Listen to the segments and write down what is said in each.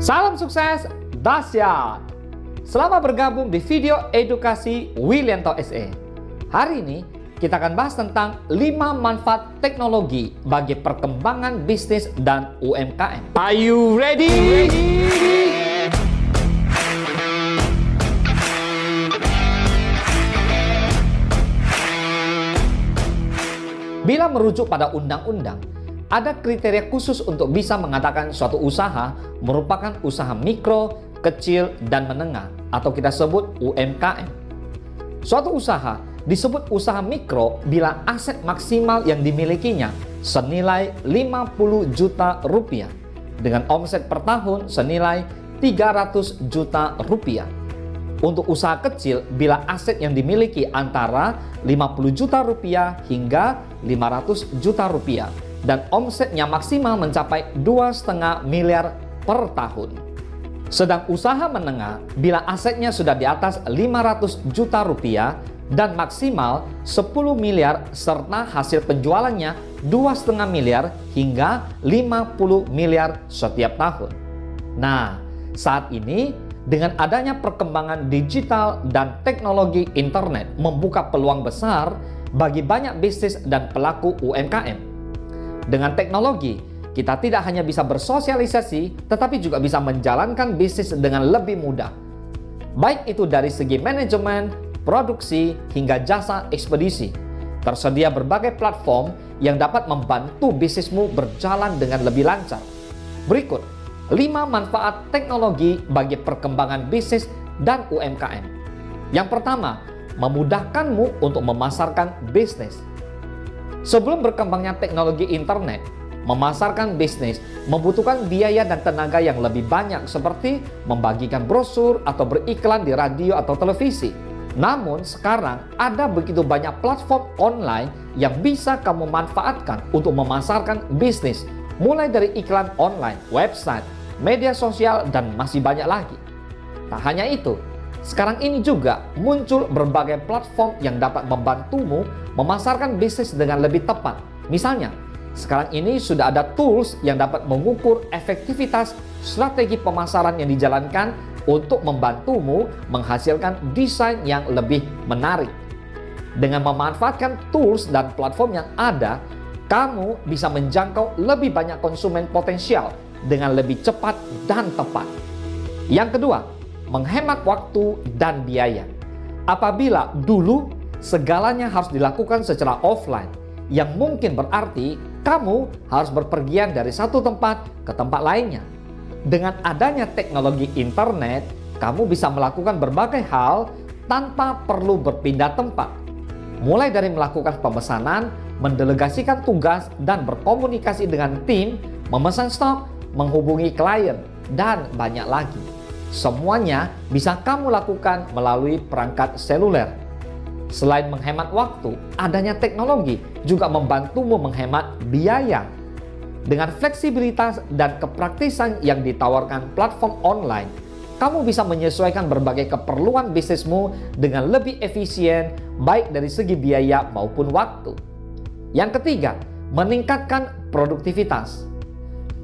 Salam sukses, dahsyat! Selamat bergabung di video edukasi Willianto SE. Hari ini kita akan bahas tentang 5 manfaat teknologi bagi perkembangan bisnis dan UMKM. Are you ready? Bila merujuk pada undang-undang, ada kriteria khusus untuk bisa mengatakan suatu usaha merupakan usaha mikro, kecil, dan menengah, atau kita sebut UMKM. Suatu usaha disebut usaha mikro bila aset maksimal yang dimilikinya senilai 50 juta rupiah dengan omset per tahun senilai 300 juta rupiah. Untuk usaha kecil bila aset yang dimiliki antara 50 juta rupiah hingga 500 juta rupiah dan omsetnya maksimal mencapai 2,5 miliar per tahun. Sedang usaha menengah bila asetnya sudah di atas 500 juta rupiah dan maksimal 10 miliar serta hasil penjualannya 2,5 miliar hingga 50 miliar setiap tahun. Nah, saat ini dengan adanya perkembangan digital dan teknologi internet membuka peluang besar bagi banyak bisnis dan pelaku UMKM. Dengan teknologi, kita tidak hanya bisa bersosialisasi, tetapi juga bisa menjalankan bisnis dengan lebih mudah. Baik itu dari segi manajemen, produksi, hingga jasa ekspedisi. Tersedia berbagai platform yang dapat membantu bisnismu berjalan dengan lebih lancar. Berikut 5 manfaat teknologi bagi perkembangan bisnis dan UMKM. Yang pertama, memudahkanmu untuk memasarkan bisnis. Sebelum berkembangnya teknologi internet, memasarkan bisnis membutuhkan biaya dan tenaga yang lebih banyak seperti membagikan brosur atau beriklan di radio atau televisi. Namun sekarang ada begitu banyak platform online yang bisa kamu manfaatkan untuk memasarkan bisnis, mulai dari iklan online, website, media sosial, dan masih banyak lagi. Tak hanya itu, sekarang ini juga muncul berbagai platform yang dapat membantumu memasarkan bisnis dengan lebih tepat. Misalnya, sekarang ini sudah ada tools yang dapat mengukur efektivitas strategi pemasaran yang dijalankan untuk membantumu menghasilkan desain yang lebih menarik. Dengan memanfaatkan tools dan platform yang ada, kamu bisa menjangkau lebih banyak konsumen potensial dengan lebih cepat dan tepat. Yang kedua, menghemat waktu dan biaya. Apabila dulu segalanya harus dilakukan secara offline, yang mungkin berarti kamu harus berpergian dari satu tempat ke tempat lainnya. Dengan adanya teknologi internet, kamu bisa melakukan berbagai hal tanpa perlu berpindah tempat. Mulai dari melakukan pemesanan, mendelegasikan tugas, dan berkomunikasi dengan tim, memesan stok, menghubungi klien, dan banyak lagi. Semuanya bisa kamu lakukan melalui perangkat seluler. Selain menghemat waktu, adanya teknologi juga membantumu menghemat biaya. Dengan fleksibilitas dan kepraktisan yang ditawarkan platform online, kamu bisa menyesuaikan berbagai keperluan bisnismu dengan lebih efisien, baik dari segi biaya maupun waktu. Yang ketiga, meningkatkan produktivitas.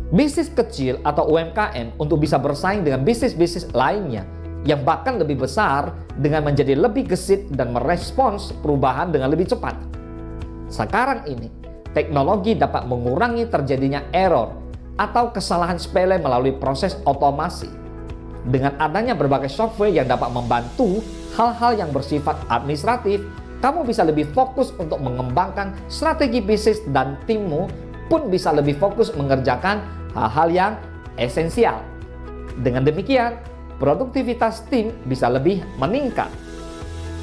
Bisnis kecil atau UMKM untuk bisa bersaing dengan bisnis-bisnis lainnya yang bahkan lebih besar dengan menjadi lebih gesit dan merespons perubahan dengan lebih cepat. Sekarang ini, teknologi dapat mengurangi terjadinya error atau kesalahan sepele melalui proses otomasi. Dengan adanya berbagai software yang dapat membantu hal-hal yang bersifat administratif, kamu bisa lebih fokus untuk mengembangkan strategi bisnis dan timmu pun bisa lebih fokus mengerjakan hal-hal yang esensial. Dengan demikian, produktivitas tim bisa lebih meningkat.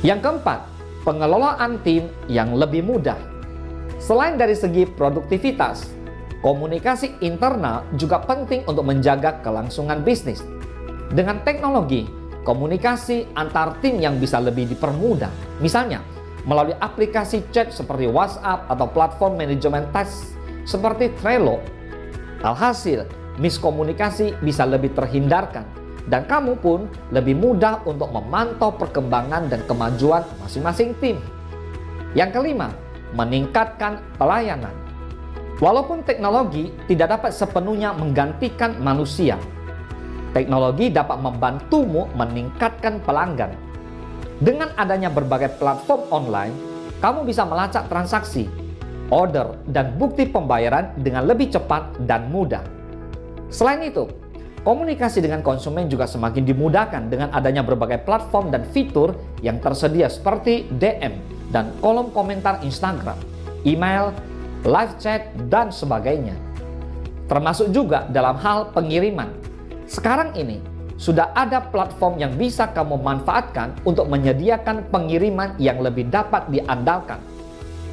Yang keempat, pengelolaan tim yang lebih mudah. Selain dari segi produktivitas, komunikasi internal juga penting untuk menjaga kelangsungan bisnis. Dengan teknologi, komunikasi antar tim yang bisa lebih dipermudah. Misalnya, melalui aplikasi chat seperti WhatsApp atau platform manajemen task seperti Trello. Alhasil, miskomunikasi bisa lebih terhindarkan dan kamu pun lebih mudah untuk memantau perkembangan dan kemajuan masing-masing tim. Yang kelima, meningkatkan pelayanan. Walaupun teknologi tidak dapat sepenuhnya menggantikan manusia, Teknologi dapat membantumu meningkatkan pelanggan. Dengan adanya berbagai platform online, kamu bisa melacak transaksi, order, dan bukti pembayaran dengan lebih cepat dan mudah. Selain itu, komunikasi dengan konsumen juga semakin dimudahkan dengan adanya berbagai platform dan fitur yang tersedia seperti DM dan kolom komentar Instagram, email, live chat, dan sebagainya. Termasuk juga dalam hal pengiriman. Sekarang ini, sudah ada platform yang bisa kamu manfaatkan untuk menyediakan pengiriman yang lebih dapat diandalkan.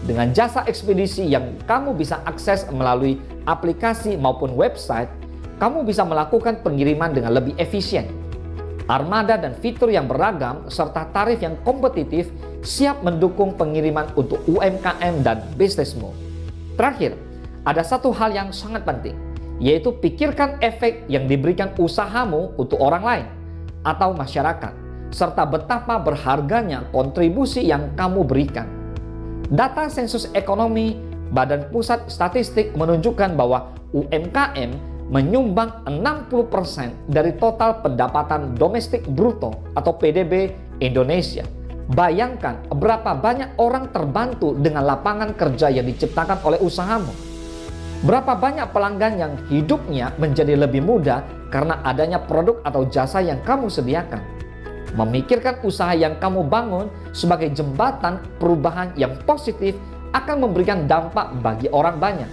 Dengan jasa ekspedisi yang kamu bisa akses melalui aplikasi maupun website, kamu bisa melakukan pengiriman dengan lebih efisien. Armada dan fitur yang beragam serta tarif yang kompetitif siap mendukung pengiriman untuk UMKM dan bisnismu. Terakhir, ada satu hal yang sangat penting, yaitu pikirkan efek yang diberikan usahamu untuk orang lain atau masyarakat, serta betapa berharganya kontribusi yang kamu berikan. Data sensus ekonomi Badan Pusat Statistik menunjukkan bahwa UMKM menyumbang 60% dari total pendapatan domestik bruto atau PDB Indonesia. Bayangkan berapa banyak orang terbantu dengan lapangan kerja yang diciptakan oleh usahamu. Berapa banyak pelanggan yang hidupnya menjadi lebih mudah karena adanya produk atau jasa yang kamu sediakan. Memikirkan usaha yang kamu bangun sebagai jembatan perubahan yang positif akan memberikan dampak bagi orang banyak.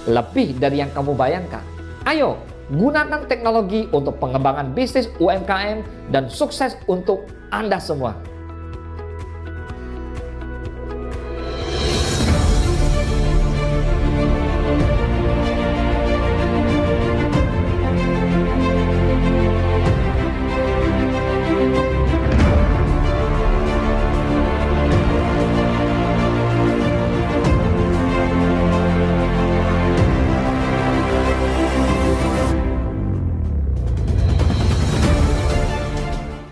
Lebih dari yang kamu bayangkan. Ayo, gunakan teknologi untuk pengembangan bisnis UMKM dan sukses untuk Anda semua.